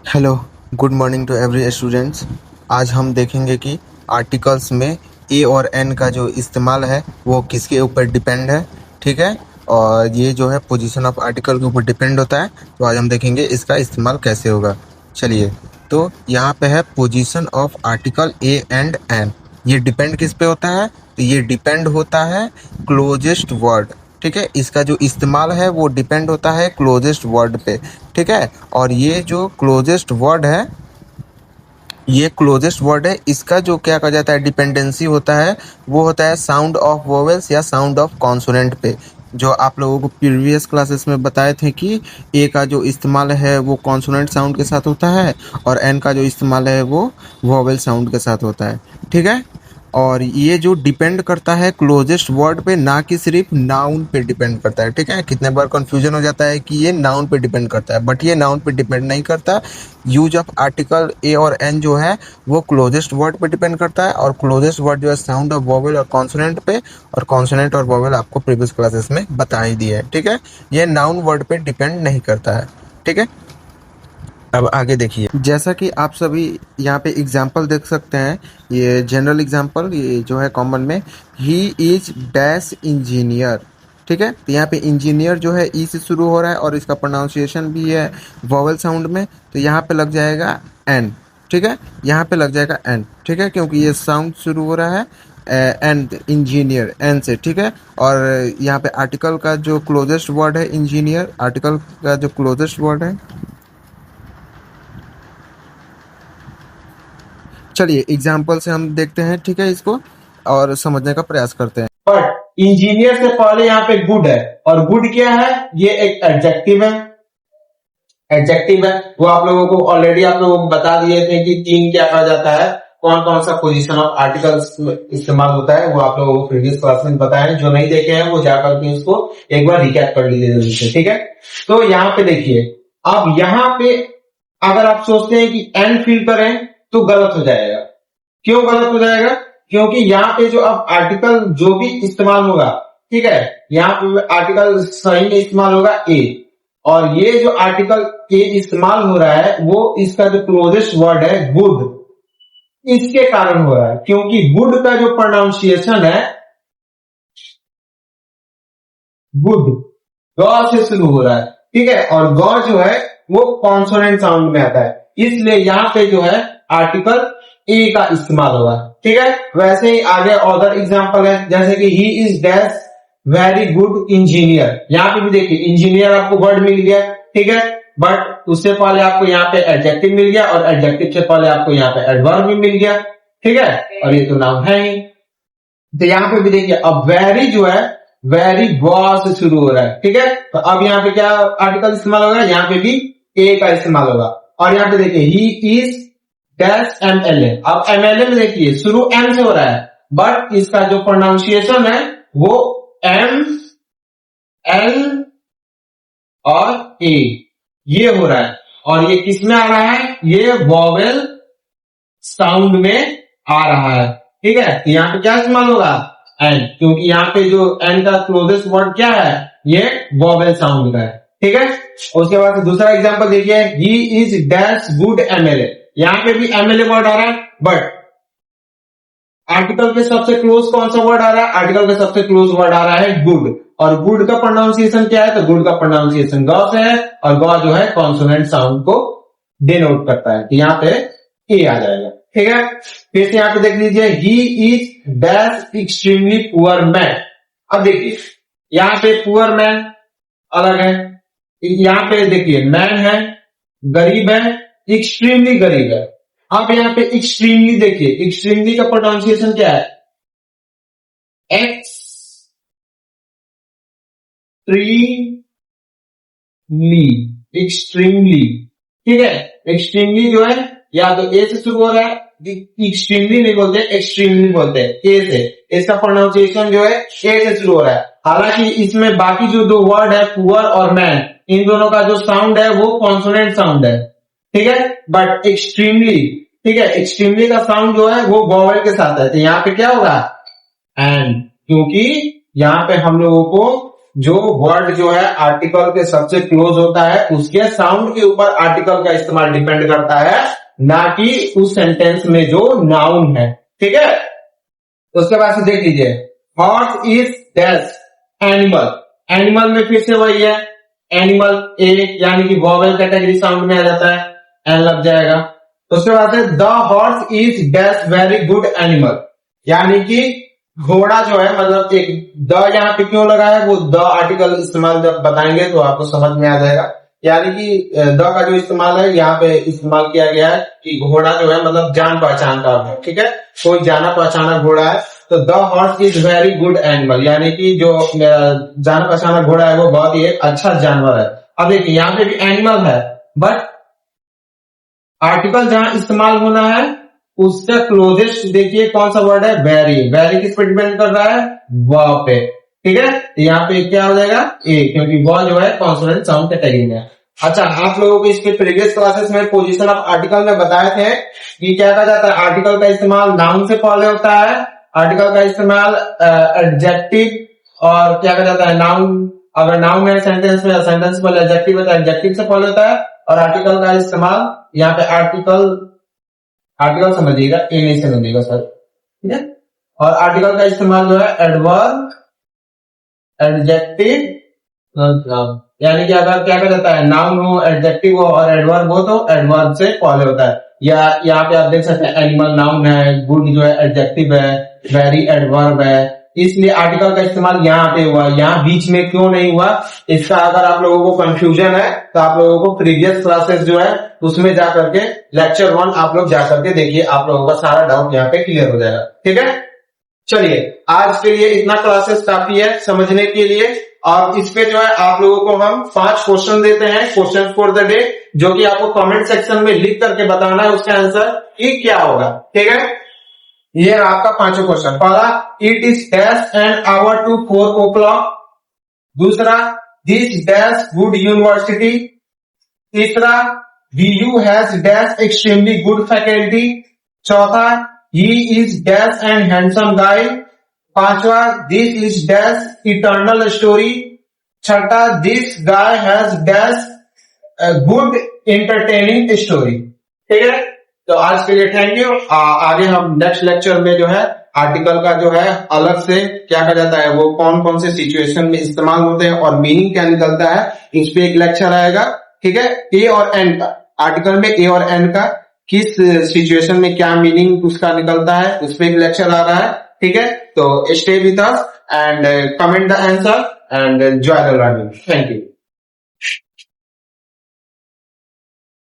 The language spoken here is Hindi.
Hello, good morning to every students. आज हम देखेंगे कि आर्टिकल्स में ए और एन का जो इस्तेमाल है वो किसके ऊपर डिपेंड है। ठीक है, और ये जो है पोजीशन ऑफ आर्टिकल के ऊपर डिपेंड होता है। तो आज हम देखेंगे इसका इस्तेमाल कैसे होगा। चलिए, तो यहाँ पे है position of article a and an. ये डिपेंड किस पे होता है? तो ये डिपेंड होता है क्लोजेस्ट वर्ड। ठीक है, इसका जो इस्तेमाल है वो डिपेंड होता है क्लोजेस्ट वर्ड पे। ठीक है, और ये जो क्लोजेस्ट वर्ड है, ये क्लोजेस्ट वर्ड है, इसका जो क्या कहा जाता है डिपेंडेंसी होता है, वो होता है साउंड ऑफ वोवेल्स या साउंड ऑफ कॉन्सोनेंट पे। जो आप लोगों को प्रीवियस क्लासेस में बताए थे कि ए का जो इस्तेमाल है वो कॉन्सोनेंट साउंड के साथ होता है और एन का जो इस्तेमाल है वो वोवेल साउंड के साथ होता है। ठीक है, और ये जो डिपेंड करता है क्लोजेस्ट वर्ड पे, ना कि सिर्फ नाउन पे डिपेंड करता है। ठीक है, कितने बार कंफ्यूजन हो जाता है कि ये नाउन पे डिपेंड करता है, बट ये नाउन पे डिपेंड नहीं करता। यूज ऑफ आर्टिकल ए और एन जो है वो क्लोजेस्ट वर्ड पे डिपेंड करता है, और क्लोजेस्ट वर्ड जो है साउंड ऑफ वोवेल और कॉन्सोनेंट पे, और कॉन्सोनेंट और वोवेल आपको प्रीवियस क्लासेस में बता ही दिया है। ठीक है, ये नाउन वर्ड पे डिपेंड नहीं करता है। ठीक है, अब आगे देखिए, जैसा कि आप सभी यहाँ पे एग्जाम्पल देख सकते हैं, ये जनरल एग्जाम्पल, ये जो है कॉमन में, ही इज डैश इंजीनियर। ठीक है, तो यहाँ पे इंजीनियर जो है ई से शुरू हो रहा है और इसका प्रोनाउंसिएशन भी है वॉवल साउंड में, तो यहाँ पे लग जाएगा एन। ठीक है, यहाँ पे लग जाएगा एन। ठीक है, क्योंकि ये साउंड शुरू हो रहा है एंड इंजीनियर एन से। ठीक है, और यहाँ पे आर्टिकल का जो क्लोजेस्ट वर्ड है इंजीनियर, आर्टिकल का जो क्लोजेस्ट वर्ड है। चलिए एग्जाम्पल से हम देखते हैं। ठीक है, इसको और समझने का प्रयास करते हैं। बट इंजीनियर से पहले यहाँ पे गुड है, और गुड क्या है? ये एक एडजेक्टिव है। एडजेक्टिव है वो आप लोगों को ऑलरेडी आप लोगों को बता दिए थे कि तीन क्या कहा जाता है, कौन कौन सा पोजीशन ऑफ आर्टिकल्स इस्तेमाल होता है, वो आप लोगों को प्रीवियस क्लास में बताया है। जो नहीं देखे हैं वो जाकर के उसको एक बार रिकैप कर लीजिए जल्दी से। ठीक है, तो यहाँ पे देखिए, अब यहाँ पे अगर आप सोचते हैं कि एंड फिल करें तो गलत हो जाएगा। क्यों गलत हो जाएगा? क्योंकि यहाँ पे जो अब आर्टिकल जो भी इस्तेमाल होगा, ठीक है, यहाँ पे आर्टिकल सही में इस्तेमाल होगा ए, और ये जो आर्टिकल ए इस्तेमाल हो रहा है वो इसका जो क्लोजेस्ट वर्ड है गुड, इसके कारण हो रहा है। क्योंकि गुड का जो प्रोनाउंसिएशन है, गुड गौ से शुरू हो रहा है। ठीक है, और गौ जो है वो कॉन्सोनेंट साउंड में आता है, इसलिए यहाँ पे जो है आर्टिकल ए का इस्तेमाल होगा। ठीक है, वैसे ही आगे अदर एग्जांपल है, जैसे कि ही is dash very good engineer. यहाँ पे भी देखिए इंजीनियर आपको वर्ड मिल गया। ठीक है, बट उससे पहले आपको यहाँ पे एडजेक्टिव मिल गया, और एडजेक्टिव से पहले आपको यहाँ पे एडवर्ब भी मिल गया। ठीक है, और ये तो नाउन है ही। तो यहाँ पे भी देखिए, अब वेरी जो है वेरी गॉ से शुरू हो रहा है। ठीक है, तो अब यहाँ पे क्या आर्टिकल इस्तेमाल होगा? यहाँ पे भी ए का इस्तेमाल होगा। और यहाँ पे देखिए ही इज डैश एमएलए। अब एमएलए में देखिए शुरू एम से हो रहा है, बट इसका जो प्रोनाउंसिएशन है वो एम एल और ए ये हो रहा है। और ये किस में आ रहा है? ये वॉवेल साउंड में आ रहा है। ठीक है, तो यहाँ पे क्या इस्तेमाल होगा? एन, क्योंकि यहाँ पे जो एन का क्लोजेस्ट वर्ड क्या है? ये वॉवेल साउंड का है। ठीक है, उसके बाद दूसरा एग्जांपल देखिए, ही इज डैश गुड एमएलए। यहाँ पे भी एमएलए वर्ड आ रहा है, बट आर्टिकल के सबसे क्लोज कौन सा वर्ड आ रहा है? आर्टिकल के सबसे क्लोज वर्ड आ रहा है गुड, और गुड का प्रोनाउंसिएशन क्या है? तो गुड का प्रोनाउंसिएशन गॉ से है, और गॉ जो है कॉन्सोनेंट साउंड को डिनोट करता है। तो यहाँ पे ए आ जाएगा। ठीक है, फिर से यहाँ पे देख लीजिए, ही is dash extremely poor man. अब देखिए यहाँ पे पुअर मैन अलग है, यहाँ पे देखिए मैन है, गरीब है, एक्सट्रीमली गरीब है। अब यहाँ पे एक्सट्रीमली देखिए, एक्सट्रीमली का प्रोनाउंसिएशन क्या है? X extremely. ठीक है, एक्सट्रीमली जो है या तो ए से शुरू हो रहा है, एक्सट्रीमली नहीं बोलते, एक्सट्रीमली बोलते हैं ए से। इसका प्रोनाउंसिएशन जो है ए से शुरू हो रहा है। हालांकि इसमें बाकी जो दो वर्ड है पुअर और मैन, इन दोनों का जो साउंड है वो कॉन्सोनेंट साउंड है। ठीक है, बट एक्सट्रीमली, ठीक है, एक्सट्रीमली का साउंड जो है वो वॉवेल के साथ है। तो यहाँ पे क्या होगा? एंड, क्योंकि यहाँ पे हम लोगों को जो वर्ड जो है आर्टिकल के सबसे क्लोज होता है उसके साउंड के ऊपर आर्टिकल का इस्तेमाल डिपेंड करता है, ना कि उस सेंटेंस में जो नाउन है। ठीक है, उसके बाद से देख लीजिए, horse is dash animal. Animal में फिर से वही है, एनिमल ए यानी कि वॉवेल कैटेगरी साउंड में आ जाता है, एन लग जाएगा। उसके बाद है the horse is dash very good animal, यानी कि घोड़ा जो है, मतलब एक द यहाँ पे क्यों लगा है, वो द आर्टिकल इस्तेमाल जब बताएंगे तो आपको समझ में आ जाएगा। यानी कि द का जो इस्तेमाल है यहाँ पे इस्तेमाल किया गया है कि घोड़ा जो है मतलब जान पहचान का है। ठीक है, कोई जाना पहचाना घोड़ा है, तो the horse is very good animal, यानी कि जो जाना पहचाना घोड़ा है वो बहुत ही अच्छा जानवर है। अब देखिए यहाँ पे भी एनिमल है, बट आर्टिकल जहां इस्तेमाल होना है उससे क्लोजेस्ट देखिए कौन सा वर्ड है, वेरी। वेरी किस पे डिपेंड कर रहा है, व पे। ठीक है, यहाँ पे क्या हो जाएगा, ए, क्योंकि व जो है कॉन्सोनेंट साउंड कैटेगरी में है। अच्छा, आप लोगों को इसके प्रीवियस क्लासेस में पोजीशन ऑफ आर्टिकल में बताए थे कि क्या कहा जाता है, आर्टिकल का इस्तेमाल नाउन से पहले होता है, आर्टिकल का इस्तेमाल एडजेक्टिव और क्या कहा जाता है, नाउन, अगर नाउन है सेंटेंस में, सेंटेंस पहले एडजेक्टिव है तो एडजेक्टिव से पहले होता है, और आर्टिकल का इस्तेमाल यहाँ पे आर्टिकल समझिएगा, ए नहीं समझिएगा सर। ठीक है, और आर्टिकल का इस्तेमाल जो है एडवर्ब, एडजेक्टिव, यानी कि अगर क्या कहा जाता है, नाउन हो, एडजेक्टिव हो और एडवर्ब हो तो एडवर्ब से पहले होता है। या यहाँ पे आप देख सकते हैं एनिमल नाउन है, गुड जो है एडजेक्टिव है, वेरी एडवर्ब है, इसलिए आर्टिकल का इस्तेमाल यहाँ पे हुआ। यहाँ बीच में क्यों नहीं हुआ, इसका अगर आप लोगों को कंफ्यूजन है तो आप लोगों को प्रीवियस क्लासेस जो है उसमें जाकर के लेक्चर 1 आप लोग जाकर के देखिए, आप लोगों का सारा डाउट यहाँ पे क्लियर हो जाएगा। ठीक है, चलिए आज के लिए इतना क्लासेस काफी है समझने के लिए, और इस पे जो है आप लोगों को हम 5 क्वेश्चन देते हैं, क्वेश्चन फॉर द डे, जो कि आपको कमेंट सेक्शन में लिख करके बताना है उसका आंसर कि क्या होगा। ठीक है, ये आपका 5 क्वेश्चन। पहला, it is dash an hour to 4 o'clock। दूसरा, दिस डैश गुड यूनिवर्सिटी। तीसरा, BU has dash extremely good faculty. चौथा, he is dash and handsome guy. पांचवा, this is dash eternal story. छठा, this guy has dash good entertaining story. ठीक है, तो आज के लिए थैंक यू। आगे हम नेक्स्ट लेक्चर में जो है आर्टिकल का जो है अलग से क्या कहा जाता है, वो कौन कौन से सिचुएशन में इस्तेमाल होते हैं और मीनिंग क्या निकलता है, इस पे एक लेक्चर आएगा। ठीक है, ए और एन का, आर्टिकल में ए और एन का किस सिचुएशन में क्या मीनिंग उसका निकलता है, उस पे एक लेक्चर आ रहा है। ठीक है, तो stay with us and comment the answer and enjoy the learning. Thank you.